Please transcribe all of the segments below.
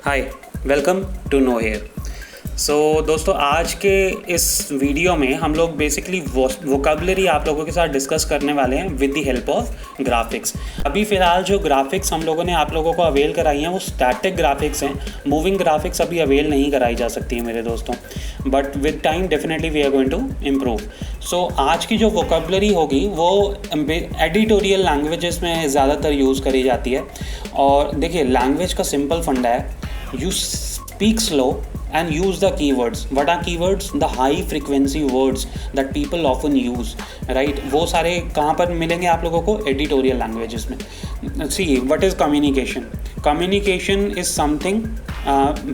Hi, welcome to no hair. So दोस्तों, आज के इस वीडियो में हम लोग बेसिकली वोकेबलरी आप लोगों के साथ डिस्कस करने वाले हैं with the help of graphics. अभी फ़िलहाल जो ग्राफिक्स हम लोगों ने आप लोगों को अवेल कराई हैं वो स्टैटिक ग्राफिक्स हैं। मूविंग ग्राफिक्स अभी अवेल नहीं कराई जा सकती है मेरे दोस्तों, but with time definitely we are going to improve. So आज की जो वोकेबलरी होगी वो एडिटोरियल लैंग्वेजेस में ज़्यादातर यूज़ करी जाती है। और देखिए, लैंग्वेज का सिंपल फंडा है, you speak slow and use the keywords. What are keywords? The high frequency words that people often use, right? वो सारे कहाँ पर मिलेंगे आप लोगों को? एडिटोरियल लैंग्वेजेस में। See, what is communication? Communication is something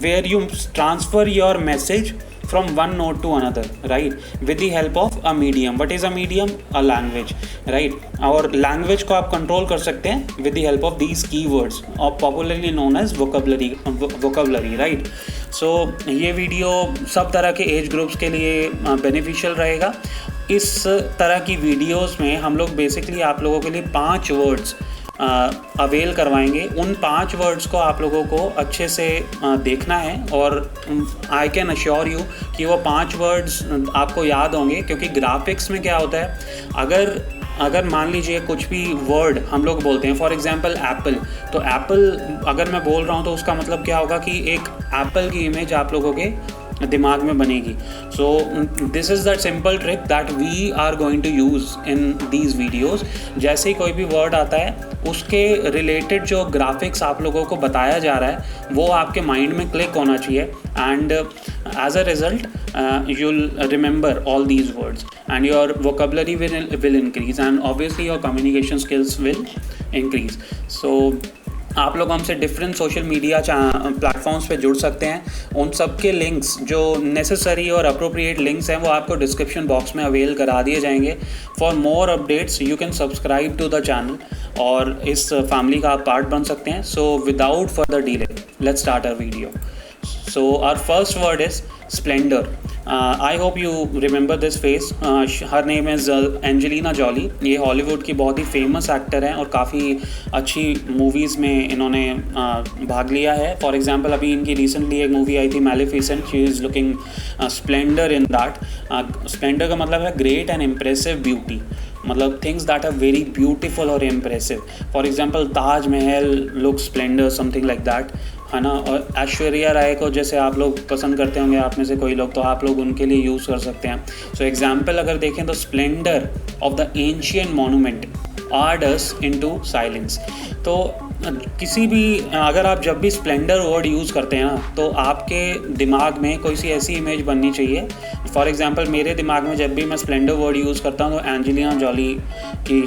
where you transfer your message from one node to another, right, with the help of a medium. What is a medium? A language, right? और language को आप control कर सकते हैं with the help of these keywords, or popularly known as vocabulary, right? So ये video सब तरह के एज ग्रुप्स के लिए बेनिफिशियल रहेगा। इस तरह की वीडियोस में हम लोग बेसिकली आप लोगों के लिए 5 वर्ड्स अवेल करवाएंगे। उन 5 वर्ड्स को आप लोगों को अच्छे से देखना है और आई कैन अश्योर यू कि वो 5 वर्ड्स आपको याद होंगे, क्योंकि ग्राफिक्स में क्या होता है, अगर मान लीजिए कुछ भी वर्ड हम लोग बोलते हैं, फॉर एग्जांपल एप्पल, तो एप्पल अगर मैं बोल रहा हूँ तो उसका मतलब क्या होगा कि एक एप्पल की इमेज आप लोगों के दिमाग में बनेगी। So this is that simple trick that we are going to use in these videos. जैसे ही कोई भी वर्ड आता है उसके रिलेटेड जो ग्राफिक्स आप लोगों को बताया जा रहा है वो आपके माइंड में क्लिक होना चाहिए, and as a result you'll remember all these words and your vocabulary will increase and obviously your communication skills will increase. So आप लोग हमसे डिफरेंट सोशल मीडिया प्लेटफॉर्म्स पे जुड़ सकते हैं। उन सब के लिंक्स जो नेसेसरी और अप्रोप्रिएट लिंक्स हैं वो आपको डिस्क्रिप्शन बॉक्स में अवेल करा दिए जाएंगे। For more updates you can subscribe to the channel और इस फैमिली का आप पार्ट बन सकते हैं। So without further delay let's start our video. So our first word is splendor. I hope you remember this face. Her name is Angelina Jolie. ये Hollywood की बहुत ही फेमस एक्टर हैं और काफ़ी अच्छी मूवीज़ में इन्होंने भाग लिया है। फॉर एग्जांपल अभी इनकी रिसेंटली एक मूवी आई थी Maleficent. She is looking splendour in that. Splendour का मतलब है ग्रेट एंड इम्प्रेसिव ब्यूटी, मतलब things that are very beautiful और impressive. For example Taj Mahal look splendour, something like that, है ना। और ऐश्वर्या राय को जैसे आप लोग पसंद करते होंगे आप में से कोई लोग, तो आप लोग उनके लिए यूज़ कर सकते हैं। सो एग्जाम्पल अगर देखें तो splendour of the ancient monument awed us into silence. तो किसी भी अगर आप जब भी स्प्लेंडर वर्ड यूज़ करते हैं ना तो आपके दिमाग में कोई सी ऐसी इमेज बननी चाहिए। फॉर एग्जांपल मेरे दिमाग में जब भी मैं स्प्लेंडर वर्ड यूज़ करता हूँ तो एंजेलिना जॉली की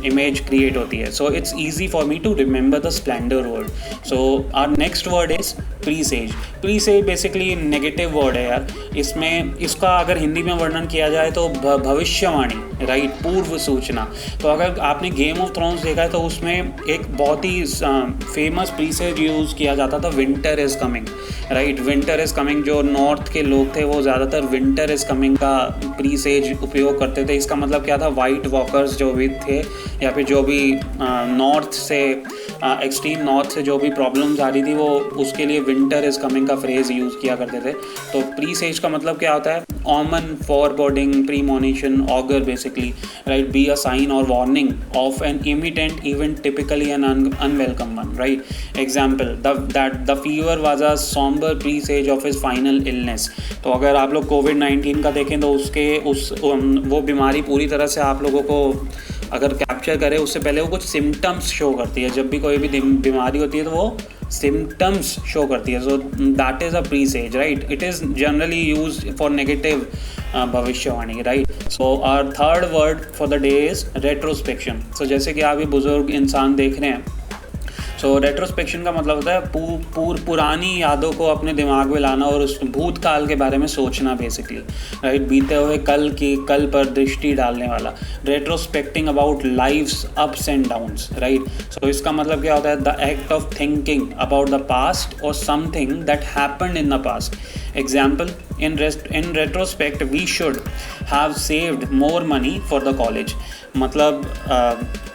इमेज क्रिएट होती है। So it's easy for me to remember the splendour word. So our next word is presage. Presage basically negative word है यार। इसमें इसका अगर हिंदी में वर्णन किया जाए तो भविष्यवाणी, राइट, पूर्व सूचना। तो अगर आपने गेम ऑफ थ्रोन्स देखा है तो उसमें एक बहुत ही फेमस प्रीसेज यूज़ किया जाता था, winter is coming, right. Winter is coming, जो नॉर्थ के लोग थे वो ज़्यादातर विंटर इज़ कमिंग का प्रीसेज उपयोग करते थे। इसका मतलब क्या था, वाइट वॉकर्स जो भी थे या फिर जो भी नॉर्थ से एक्सट्रीम नॉर्थ से जो भी प्रॉब्लम्स आ रही थी वो उसके लिए विंटर इज़ कमिंग का फ्रेज़ यूज़ किया करते थे। तो प्रीसेज का मतलब क्या होता है, omen, foreboding, premonition, augur basically, right, be a sign और warning of an imminent event, typically an unwelcome one, right. Example that the fever was a sombre presage of his final illness. तो अगर आप लोग कोविड-19 का देखें तो वो बीमारी पूरी तरह से आप लोगों को अगर कैप्चर करे उससे पहले वो कुछ सिम्टम्स शो करती है। जब भी कोई भी बीमारी होती है तो वो सिम्टम्स शो करती है। So that is a presage, right. It is generally used for negative भविष्यवाणी, right. So our third word for the day is retrospection. So जैसे कि आप ये बुजुर्ग इंसान देख रहे हैं, सो रेट्रोस्पेक्शन का मतलब होता है पुरानी यादों को अपने दिमाग में लाना और उस भूतकाल के बारे में सोचना बेसिकली, राइट। बीते हुए कल पर दृष्टि डालने वाला, retrospecting about life's ups and downs, right. So इसका मतलब क्या होता है, the act of thinking about the past और something that happened in the past. Example, in retrospect we should have saved more money for the college. मतलब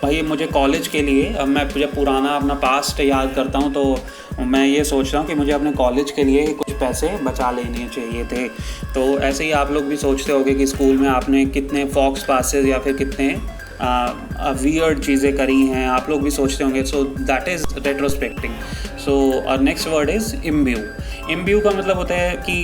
भाई मुझे college के लिए, अब मैं जब पुराना अपना पास्ट याद करता हूँ तो मैं ये सोच रहा हूँ कि मुझे अपने कॉलेज के लिए कुछ पैसे बचा लेने चाहिए थे। तो ऐसे ही आप लोग भी सोचते होंगे कि स्कूल में आपने कितने फॉक्स पासेस या फिर कितने वियर्ड चीज़ें करी हैं, आप लोग भी सोचते होंगे। So that is retrospecting. So next word is imbue. Imbue का मतलब होता है कि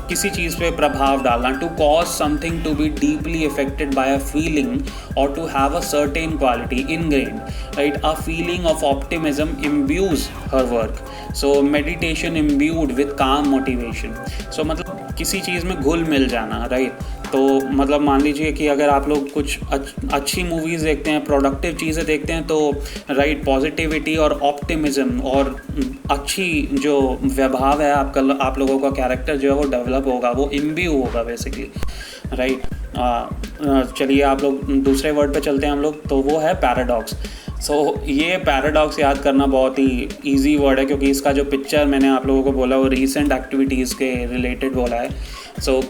किसी चीज़ पे प्रभाव डालना, to cause something to be deeply affected by a feeling और to have a certain quality ingrained, right. A feeling of optimism imbues her work. So meditation imbued with calm motivation. So मतलब किसी चीज़ में घुल मिल जाना, right. तो मतलब मान लीजिए कि अगर आप लोग कुछ अच्छी मूवीज़ देखते हैं, प्रोडक्टिव चीज़ें देखते हैं, तो राइट पॉजिटिविटी और ऑप्टिमिज्म और अच्छी जो व्यवहार है आपका, आप लोगों का कैरेक्टर जो है वो डेवलप होगा, वो इम्ब्यू होगा बेसिकली, राइट। चलिए आप लोग दूसरे वर्ड पे चलते हैं हम लोग, तो वो है पैराडॉक्स। सो ये पैराडॉक्स याद करना बहुत ही इजी वर्ड है, क्योंकि इसका जो पिक्चर मैंने आप लोगों को बोला वो रीसेंट एक्टिविटीज़ के रिलेटेड बोला है। सो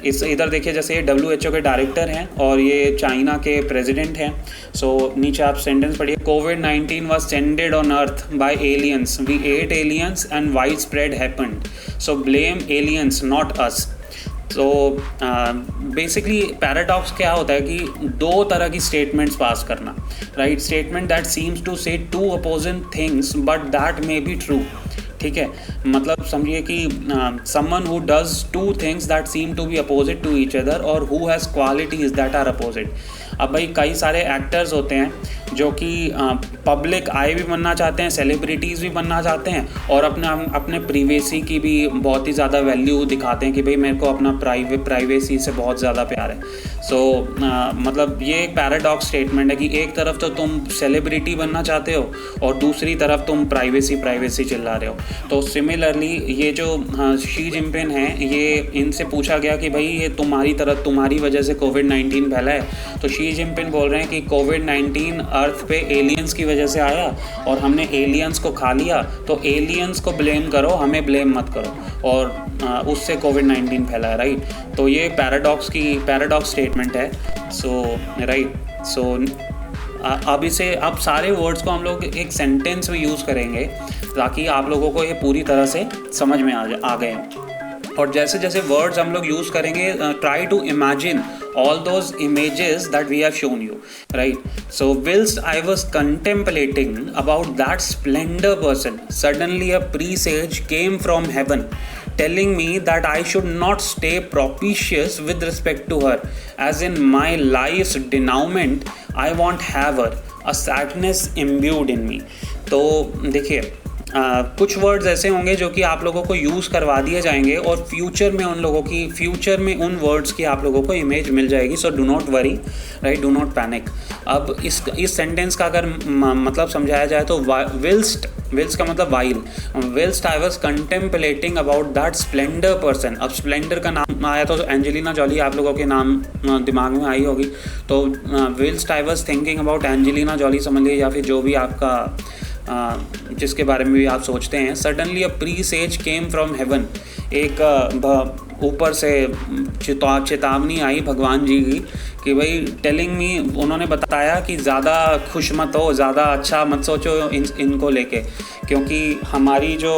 इस इधर देखिए, जैसे ये WHO के डायरेक्टर हैं और ये चाइना के प्रेसिडेंट हैं। सो नीचे आप सेंटेंस पढ़िए, COVID-19 was sended on earth by aliens. We ate aliens and widespread happened. So blame aliens, not us. तो बेसिकली पैराडॉक्स क्या होता है कि दो तरह की स्टेटमेंट्स पास करना, right. Statement that seems to say two opposing things but that may be true, ठीक है। मतलब समझिए कि someone who does two things that seem to be opposite to each other और who has qualities that are opposite. अब भाई कई सारे एक्टर्स होते हैं जो कि पब्लिक आई भी बनना चाहते हैं, सेलिब्रिटीज़ भी बनना चाहते हैं और अपने प्रीवेसी की भी बहुत ही ज़्यादा वैल्यू दिखाते हैं कि भाई मेरे को अपना प्राइवेसी से बहुत ज़्यादा प्यार है। सो मतलब ये एक पैराडॉक्स स्टेटमेंट है कि एक तरफ तो तुम सेलिब्रिटी बनना चाहते हो और दूसरी तरफ तुम प्राइवेसी चिल्ला रहे हो। तो सिमिलरली ये जो शी जिनपिंग हैं, ये इनसे पूछा गया कि भाई ये तुम्हारी वजह से COVID-19 फैला है, तो शी जिनपिंग बोल रहे हैं कि COVID-19 अर्थ पे एलियंस की वजह से आया और हमने एलियंस को खा लिया, तो एलियंस को ब्लेम करो, हमें ब्लेम मत करो, और उससे COVID-19 फैला है, राइट। तो ये पैराडॉक्स स्टेटमेंट है। सो राइट, सो अब सारे वर्ड्स को हम लोग एक सेंटेंस में यूज़ करेंगे ताकि आप लोगों को ये पूरी तरह से समझ में आ गए। और जैसे जैसे वर्ड्स हम लोग यूज़ करेंगे, try to imagine all those images that we have shown you, right? So whilst I was contemplating about that splendor person, suddenly a presage came from heaven telling me that I should not stay propitious with respect to her, as in my life's denouement I won't have her, a sadness imbued in me. तो देखिए कुछ words ऐसे होंगे जो कि आप लोगों को यूज़ करवा दिए जाएंगे और फ्यूचर में उन वर्ड्स की आप लोगों को इमेज मिल जाएगी। So do not worry, right, do not panic. अब इस सेंटेंस का अगर मतलब समझाया जाए तो विल्स्ट का मतलब while, whilst I was contemplating about that splendour person. अब स्प्लेंडर का नाम आया तो एंजेलिना जॉली आप लोगों के नाम दिमाग में आई होगी, तो whilst I was thinking about Angelina Jolie समझ लीजिए, या फिर जो भी आपका जिसके बारे में भी आप सोचते हैं। Suddenly a presage came from heaven, एक ऊपर से चेतावनी आई भगवान जी की कि भाई टेलिंग मी, उन्होंने बताया कि ज़्यादा खुश मत हो, ज़्यादा अच्छा मत सोचो इनको लेके, क्योंकि हमारी जो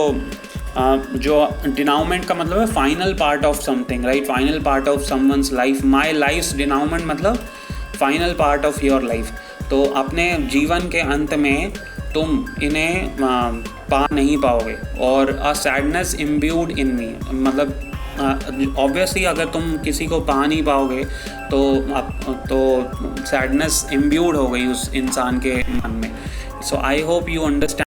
डिनाउमेंट का मतलब है final part of something, right, final part of someone's life. My life's denouement मतलब final part of your life. तो अपने जीवन के अंत में तुम इन्हें पा नहीं पाओगे। और अ सैडनेस इम्ब्यूड इन मी, मतलब ऑब्वियसली अगर तुम किसी को पा नहीं पाओगे तो सैडनेस इम्ब्यूड हो गई उस इंसान के मन में। सो आई होप यू अंडरस्टैंड